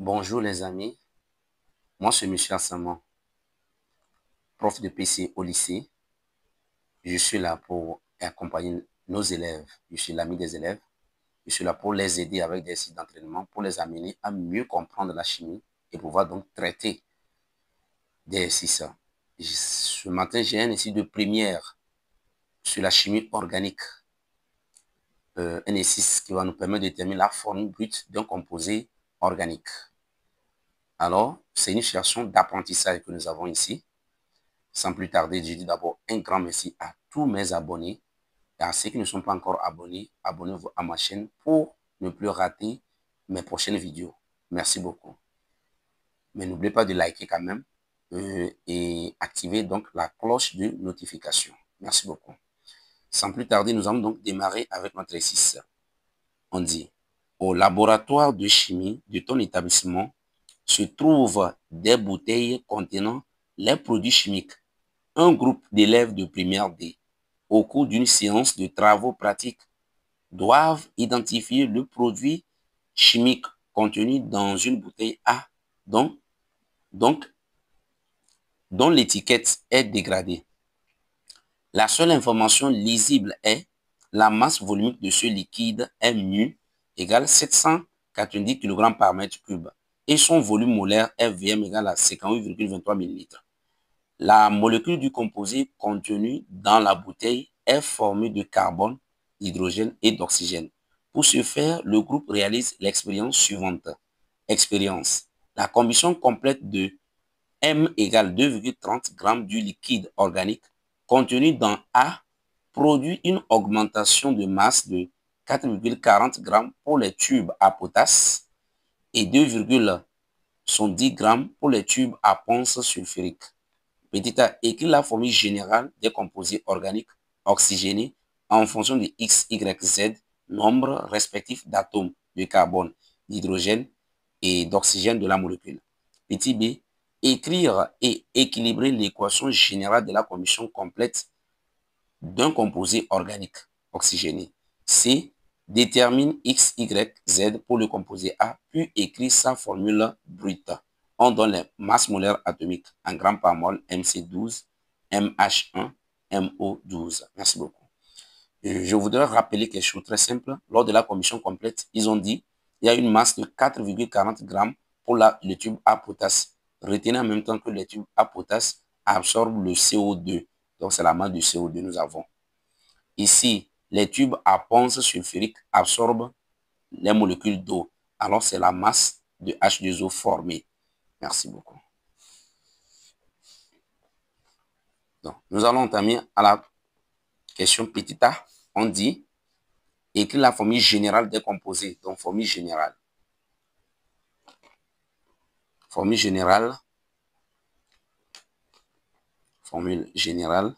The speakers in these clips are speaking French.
Bonjour les amis, moi c'est Monsieur Assaman, prof de PC au lycée. Je suis là pour accompagner nos élèves, je suis l'ami des élèves. Je suis là pour les aider avec des sites d'entraînement, pour les amener à mieux comprendre la chimie et pouvoir donc traiter des exercices. Ce matin, j'ai un exercice de première sur la chimie organique. Un exercice qui va nous permettre de déterminer la formule brute d'un composé organique. Alors, c'est une situation d'apprentissage que nous avons ici. Sans plus tarder, je dis d'abord un grand merci à tous mes abonnés et à ceux qui ne sont pas encore abonnés. Abonnez-vous à ma chaîne pour ne plus rater mes prochaines vidéos. Merci beaucoup. Mais n'oubliez pas de liker quand même et activer donc la cloche de notification. Merci beaucoup. Sans plus tarder, nous allons donc démarrer avec notre exercice. On dit, au laboratoire de chimie de ton établissement se trouvent des bouteilles contenant les produits chimiques. Un groupe d'élèves de première D, au cours d'une séance de travaux pratiques, doivent identifier le produit chimique contenu dans une bouteille A, dont l'étiquette est dégradée. La seule information lisible est la masse volumique de ce liquide est mu égale 790 kg par mètre cube et son volume molaire est Vm égale à 58,23 ml. La molécule du composé contenu dans la bouteille est formée de carbone, d'hydrogène et d'oxygène. Pour ce faire, le groupe réalise l'expérience suivante. Expérience. La combustion complète de M égale 2,30 g du liquide organique contenu dans A produit une augmentation de masse de 4,40 g pour les tubes à potasse et 2,70 g pour les tubes à ponce sulfurique. Petit a, écrit la formule générale des composés organiques oxygénés en fonction de X, Y, Z, nombre respectif d'atomes de carbone, d'hydrogène et d'oxygène de la molécule. Petit b, écrire et équilibrer l'équation générale de la combustion complète d'un composé organique oxygéné. C, détermine X, Y, Z pour le composé A, puis écrit sa formule brute. On donne les masses molaires atomiques en grammes par mol, MC12, MH1, MO12. Merci beaucoup. Je voudrais rappeler quelque chose de très simple. Lors de la combustion complète, ils ont dit qu'il y a une masse de 4,40 grammes pour le tube à potasse. Retenez en même temps que le tube à potasse absorbe le CO2. Donc, c'est la masse du CO2 que nous avons. Ici, les tubes à ponce sulfurique absorbent les molécules d'eau. Alors, c'est la masse de H2O formée. Merci beaucoup. Donc, nous allons entamer à la question petit a. On dit, écrit la formule générale des composés. Donc, formule générale. Formule générale. Formule générale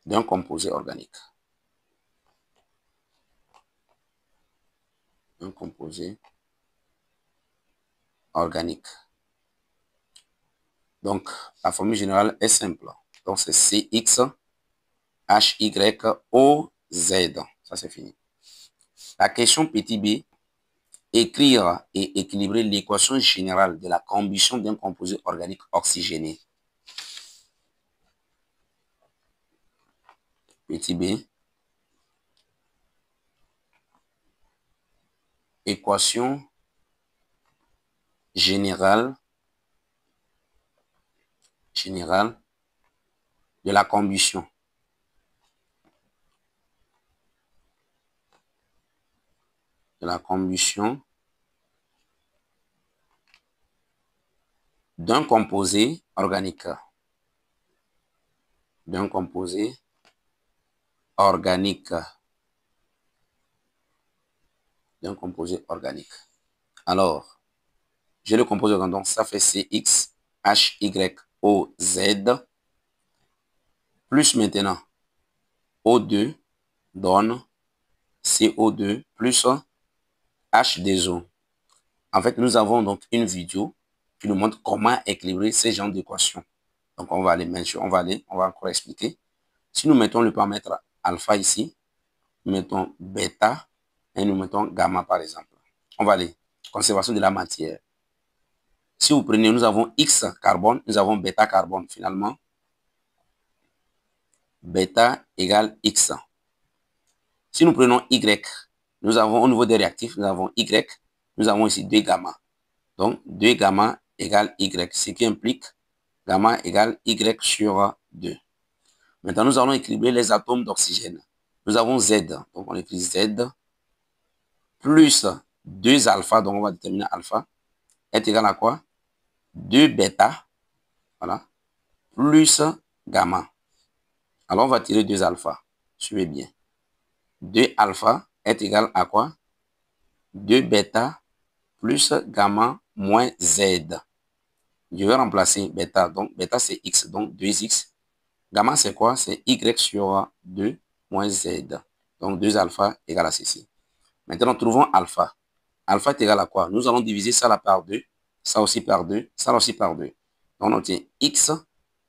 d'un composé organique. Un composé organique. Donc, la formule générale est simple. Donc, c'est CX, HY, OZ. Ça, c'est fini. La question petit b, écrire et équilibrer l'équation générale de la combustion d'un composé organique oxygéné. Petit b, équation générale de la combustion. D'un composé organique. D'un composé organique. D'un composé organique. Alors, je le compose donc ça fait CX, HY, OZ, plus maintenant O2 donne CO2 plus H2O. En fait, nous avons donc une vidéo qui nous montre comment équilibrer ces genres d'équations. Donc, on va aller mentionner, on va encore expliquer. Si nous mettons le paramètre alpha ici, nous mettons bêta et nous mettons gamma par exemple. On va aller. Conservation de la matière. Si vous prenez, nous avons X carbone, nous avons bêta carbone. Finalement, bêta égale X. Si nous prenons Y, nous avons au niveau des réactifs, nous avons Y, nous avons ici 2 gamma. Donc, 2 gamma égale Y, ce qui implique gamma égale Y sur 2. Maintenant, nous allons équilibrer les atomes d'oxygène. Nous avons Z, donc on écrit Z, plus 2 alpha, donc on va déterminer alpha, est égal à quoi? 2 bêta, voilà, plus gamma. Alors, on va tirer 2 alpha. Suivez bien. 2 alpha est égal à quoi? 2 bêta plus gamma moins Z. Je vais remplacer bêta. Donc, bêta, c'est X, donc 2X. Gamma, c'est quoi? C'est Y sur 2 moins Z. Donc, 2 alpha égale à ceci. Maintenant, trouvons alpha. Alpha est égal à quoi? Nous allons diviser ça là par 2, ça aussi par 2, ça aussi par 2. Donc, on obtient X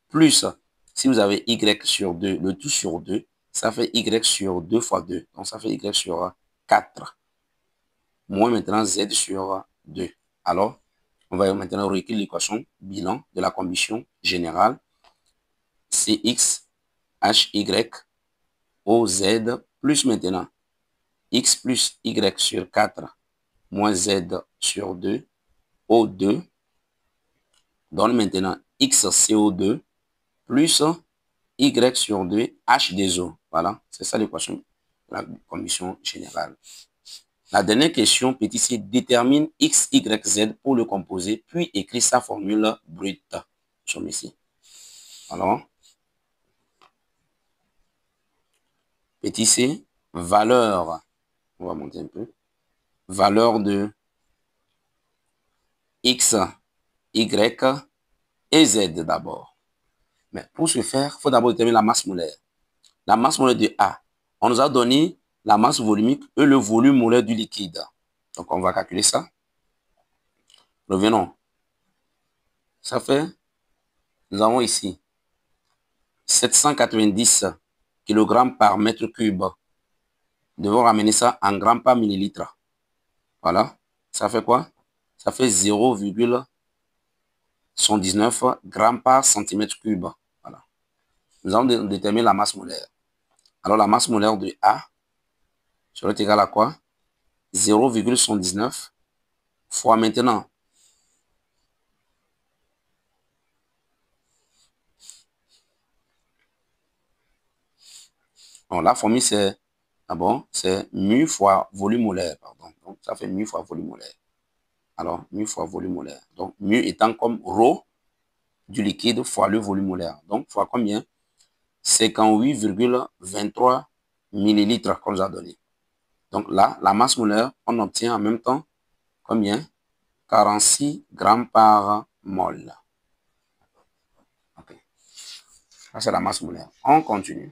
plus, si vous avez Y sur 2, le tout sur 2, ça fait Y sur 2 fois 2. Donc, ça fait Y sur 4. Moins maintenant Z sur 2. Alors, on va maintenant réécrire l'équation bilan de la combustion générale. CX, HY, OZ, plus maintenant X plus Y sur 4, moins Z sur 2, O2, donne maintenant XCO2, plus Y sur 2, H2O. Voilà, c'est ça l'équation de la combustion générale. La dernière question, petit c, détermine X, Y, Z pour le composé, puis écrit sa formule brute. Nous sommes ici. Alors, petit c, valeur, on va monter un peu, valeur de X, Y et Z d'abord. Mais pour ce faire, il faut d'abord déterminer la masse molaire. La masse molaire de A, on nous a donné la masse volumique et le volume molaire du liquide. Donc, on va calculer ça. Revenons. Ça fait, nous avons ici 790 kg par mètre cube. Nous devons ramener ça en grammes par millilitre. Voilà. Ça fait quoi? Ça fait 0,119 grammes par centimètre cube. Voilà. Nous allons déterminer la masse molaire. Alors, la masse molaire de A serait égale à quoi? 0,119 fois maintenant. Bon, la formule, c'est c'est mu fois volume molaire. Pardon. Donc, ça fait mu fois volume molaire. Alors, mu fois volume molaire. Donc, mu étant comme ρ du liquide fois le volume molaire. Donc, fois combien? 58,23 millilitres qu'on nous a donné. Donc là, la masse molaire, on obtient en même temps combien? 46 grammes par mol. Okay. Ça, c'est la masse molaire. On continue.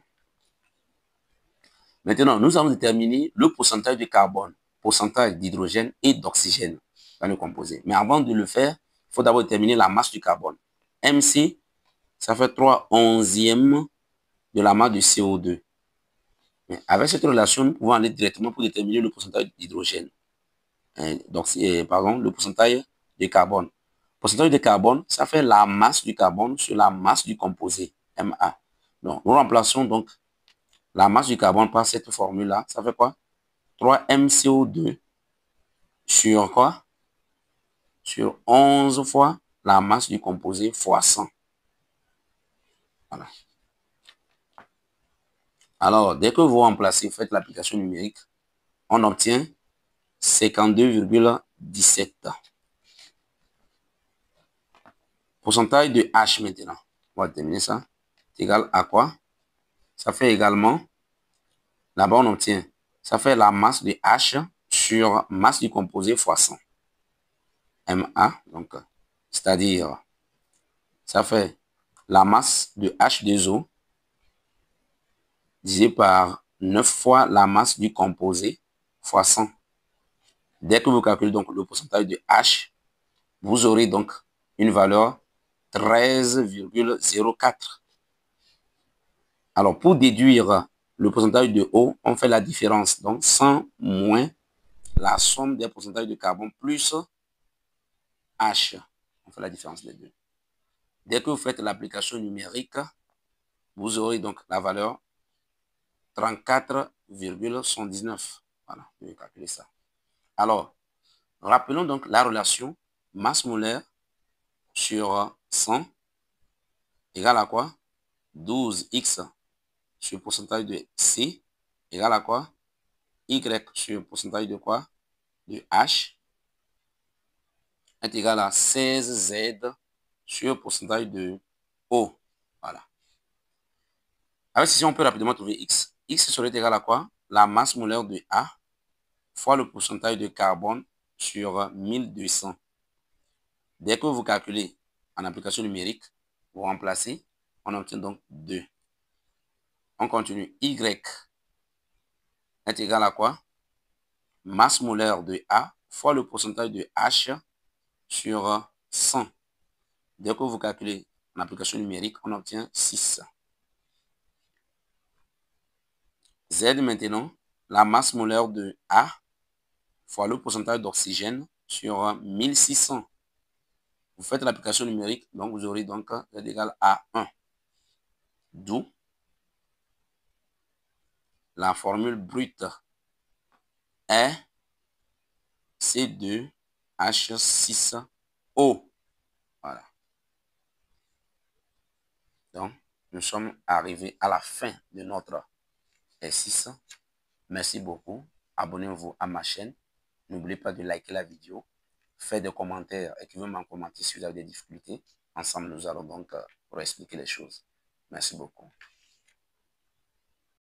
Maintenant, nous allons déterminer le pourcentage de carbone, pourcentage d'hydrogène et d'oxygène dans le composé. Mais avant de le faire, il faut d'abord déterminer la masse du carbone. MC, ça fait 3/11e de la masse de CO2. Mais avec cette relation, nous pouvons aller directement pour déterminer le pourcentage d'hydrogène. Donc, pardon, le pourcentage de carbone. Le pourcentage de carbone, ça fait la masse du carbone sur la masse du composé, MA. Donc, nous remplaçons donc la masse du carbone par cette formule-là. Ça fait quoi? 3MCO2 sur quoi? Sur 11 fois la masse du composé fois 100. Voilà. Alors, dès que vous remplacez, faites l'application numérique, on obtient 52,17. Pourcentage de H maintenant. On va terminer ça. C'est égal à quoi? Ça fait également, là-bas on obtient, ça fait la masse de H sur masse du composé fois 100. MA, donc, c'est-à-dire, ça fait la masse de H2O divisé par 9 fois la masse du composé fois 100. Dès que vous calculez donc le pourcentage de H, vous aurez donc une valeur 13,04. Alors, pour déduire le pourcentage de O, on fait la différence. Donc, 100 moins la somme des pourcentages de carbone plus H. On fait la différence des deux. Dès que vous faites l'application numérique, vous aurez donc la valeur 34,119. Voilà, je vais calculer ça. Alors, rappelons donc la relation masse molaire sur 100 égale à quoi? 12x sur pourcentage de C égale à quoi? Y sur pourcentage de quoi? De H est égal à 16Z sur pourcentage de O. Voilà. Avec ceci, on peut rapidement trouver X. X serait égal à quoi? La masse molaire de A fois le pourcentage de carbone sur 1200. Dès que vous calculez en application numérique, vous remplacez, on obtient donc 2. On continue. Y est égal à quoi? Masse molaire de A fois le pourcentage de H sur 100. Dès que vous calculez en application numérique, on obtient 6. Z maintenant, la masse molaire de A fois le pourcentage d'oxygène sur 1600. Vous faites l'application numérique, donc vous aurez donc Z égale à 1. D'où la formule brute est C2H6O. Voilà. Donc, nous sommes arrivés à la fin de notre exercice. Merci beaucoup. Abonnez-vous à ma chaîne. N'oubliez pas de liker la vidéo. Faites des commentaires. Écrivez-moi en commentaire si vous avez des difficultés. Ensemble, nous allons donc expliquer les choses. Merci beaucoup.